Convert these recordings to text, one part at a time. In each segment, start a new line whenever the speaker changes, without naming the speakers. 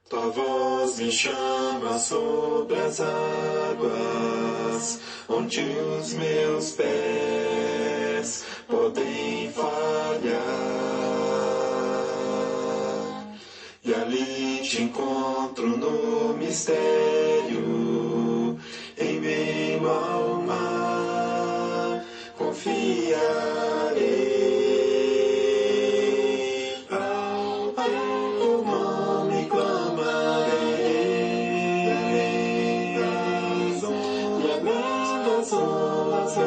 Tua voz me chama sobre as águas, onde os meus pés podem falhar. E ali te encontro no mistério, em meio ao mar, confiarei. Ao teu nome clamarei, e as ondas olharei.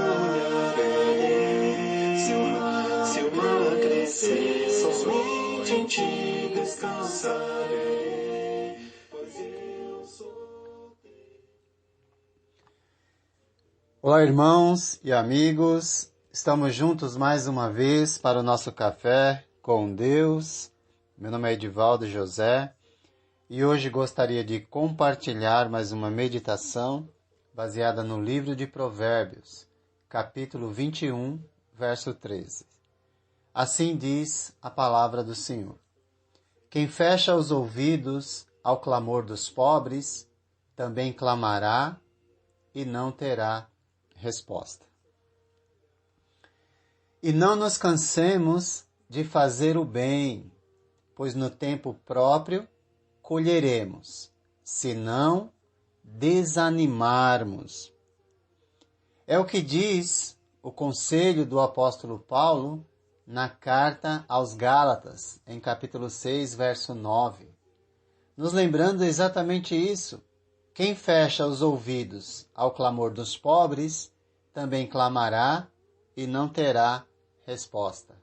Se o mar crescer, somente em ti descansarei, pois eu sou teu.
Olá, irmãos e amigos, estamos juntos mais uma vez para o nosso café com Deus. Meu nome é Edivaldo José e hoje gostaria de compartilhar mais uma meditação baseada no livro de Provérbios, capítulo 21, verso 13. Assim diz a palavra do Senhor: quem fecha os ouvidos ao clamor dos pobres, também clamará e não terá resposta. E não nos cansemos de fazer o bem, pois no tempo próprio colheremos, se não desanimarmos. É o que diz o conselho do apóstolo Paulo na carta aos Gálatas, em capítulo 6, verso 9. Nos lembrando exatamente isso: quem fecha os ouvidos ao clamor dos pobres, também clamará e não terá resposta.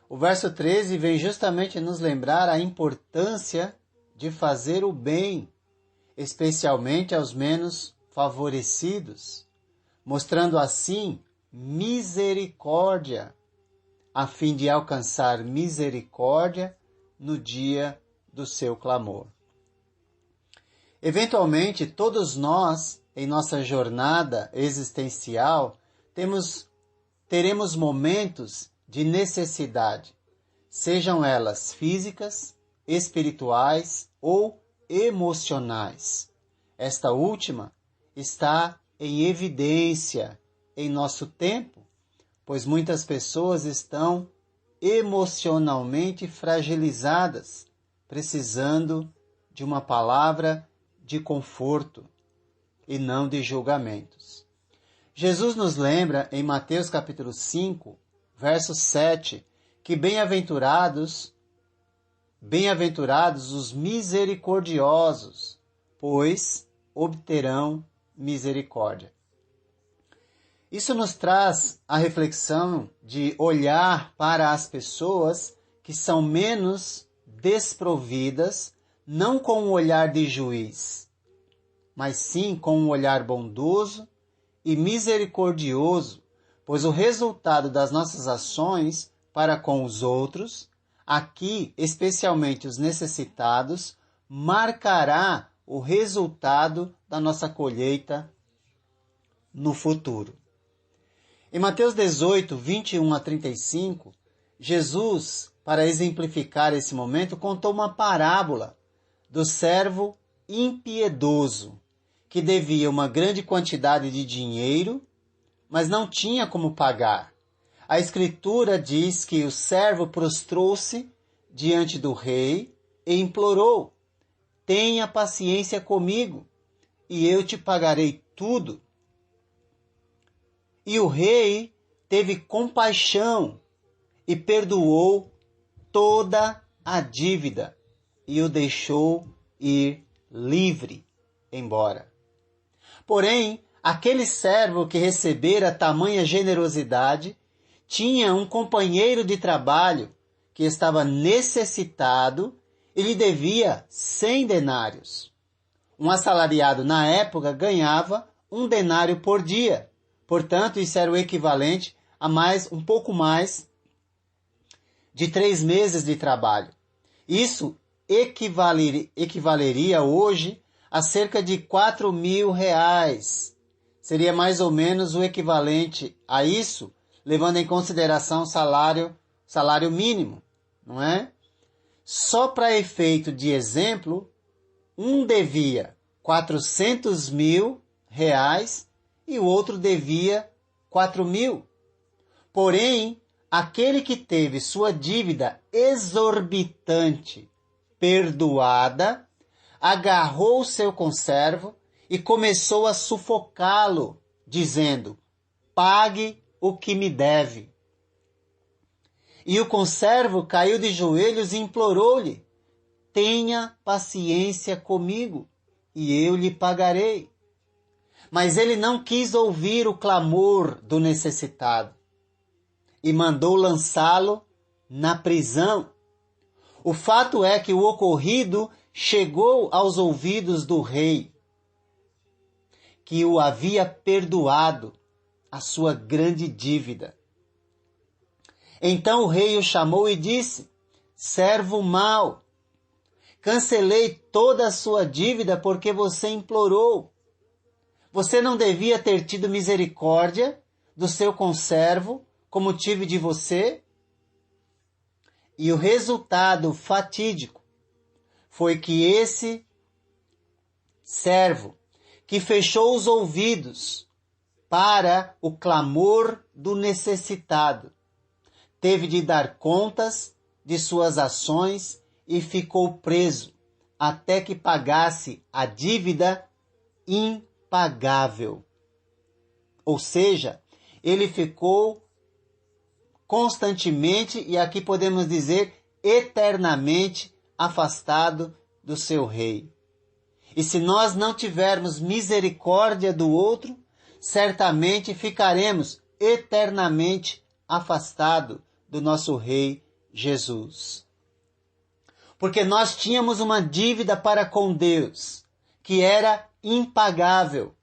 O verso 13 vem justamente nos lembrar a importância de fazer o bem, especialmente aos menos favorecidos, mostrando assim misericórdia, a fim de alcançar misericórdia no dia do seu clamor. Eventualmente, todos nós, em nossa jornada existencial, teremos momentos de necessidade, sejam elas físicas, espirituais ou emocionais. Esta última está em evidência em nosso tempo, pois muitas pessoas estão emocionalmente fragilizadas, precisando de uma palavra de conforto e não de julgamentos. Jesus nos lembra em Mateus capítulo 5, verso 7, que bem-aventurados os misericordiosos, pois obterão misericórdia. Isso nos traz a reflexão de olhar para as pessoas que são menos desprovidas, não com um olhar de juiz, mas sim com um olhar bondoso e misericordioso, pois o resultado das nossas ações para com os outros, aqui especialmente os necessitados, marcará o resultado da nossa colheita no futuro. Em Mateus 18, 21 a 35, Jesus, para exemplificar esse momento, contou uma parábola do servo impiedoso, que devia uma grande quantidade de dinheiro, mas não tinha como pagar. A Escritura diz que o servo prostrou-se diante do rei e implorou: tenha paciência comigo, e eu te pagarei tudo. E o rei teve compaixão e perdoou toda a dívida e o deixou ir livre embora. Porém, aquele servo que recebera tamanha generosidade tinha um companheiro de trabalho que estava necessitado e lhe devia 100 denários. Um assalariado na época ganhava 1 denário por dia. Portanto, isso era o equivalente a um pouco mais de 3 meses de trabalho. Isso equivaleria hoje a cerca de R$ 4.000. Seria mais ou menos o equivalente a isso, levando em consideração o salário mínimo, não é? Só para efeito de exemplo, um devia 400 mil reais e o outro devia 4.000. Porém, aquele que teve sua dívida exorbitante perdoada, agarrou seu conservo e começou a sufocá-lo, dizendo: pague o que me deve. E o conservo caiu de joelhos e implorou-lhe: tenha paciência comigo, e eu lhe pagarei. Mas ele não quis ouvir o clamor do necessitado e mandou lançá-lo na prisão. O fato é que o ocorrido chegou aos ouvidos do rei, que o havia perdoado a sua grande dívida. Então o rei o chamou e disse: servo mau, cancelei toda a sua dívida porque você implorou. Você não devia ter tido misericórdia do seu conservo, como tive de você? E o resultado fatídico foi que esse servo, que fechou os ouvidos para o clamor do necessitado, teve de dar contas de suas ações e ficou preso até que pagasse a dívida impagável. Ou seja, ele ficou constantemente, e aqui podemos dizer eternamente, afastado do seu rei. E se nós não tivermos misericórdia do outro, certamente ficaremos eternamente afastados do nosso Rei Jesus. Porque nós tínhamos uma dívida para com Deus, que era impagável,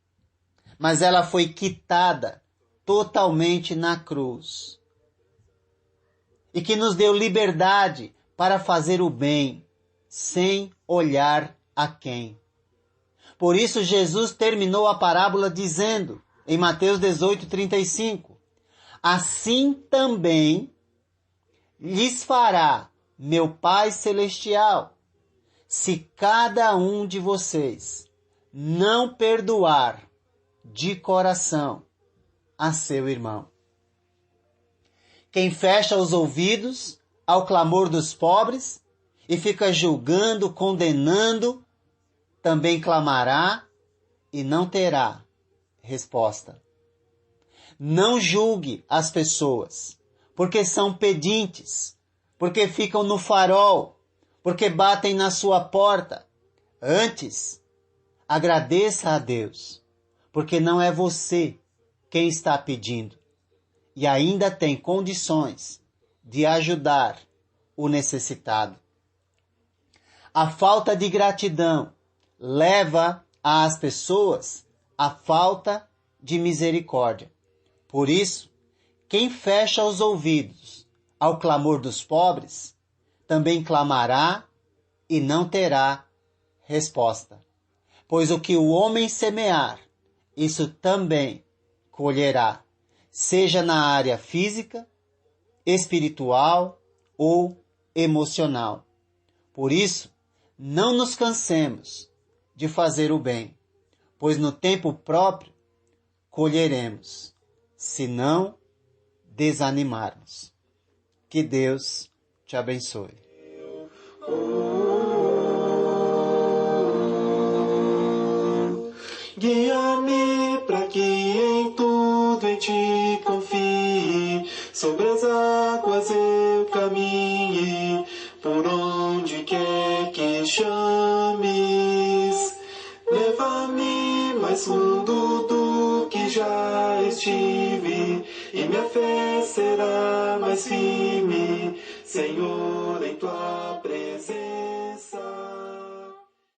mas ela foi quitada totalmente na cruz. E que nos deu liberdade para fazer o bem, sem olhar a quem. Por isso Jesus terminou a parábola dizendo, em Mateus 18:35, assim também lhes fará meu Pai Celestial, se cada um de vocês não perdoar de coração a seu irmão. Quem fecha os ouvidos ao clamor dos pobres e fica julgando, condenando, também clamará e não terá resposta. Não julgue as pessoas, porque são pedintes, porque ficam no farol, porque batem na sua porta. Antes, agradeça a Deus, porque não é você quem está pedindo e ainda tem condições de ajudar o necessitado. A falta de gratidão leva as pessoas à falta de misericórdia. Por isso, quem fecha os ouvidos ao clamor dos pobres, também clamará e não terá resposta. Pois o que o homem semear, isso também colherá, seja na área física, espiritual ou emocional. Por isso, não nos cansemos de fazer o bem, pois no tempo próprio colheremos, se não desanimarmos. Que Deus te abençoe.
Guia-me para que em tudo em ti confie, sobre as águas eu caminhe, por onde quer que chames. Leva-me mais fundo do que já estive, e minha fé será mais firme, Senhor, em tua presença.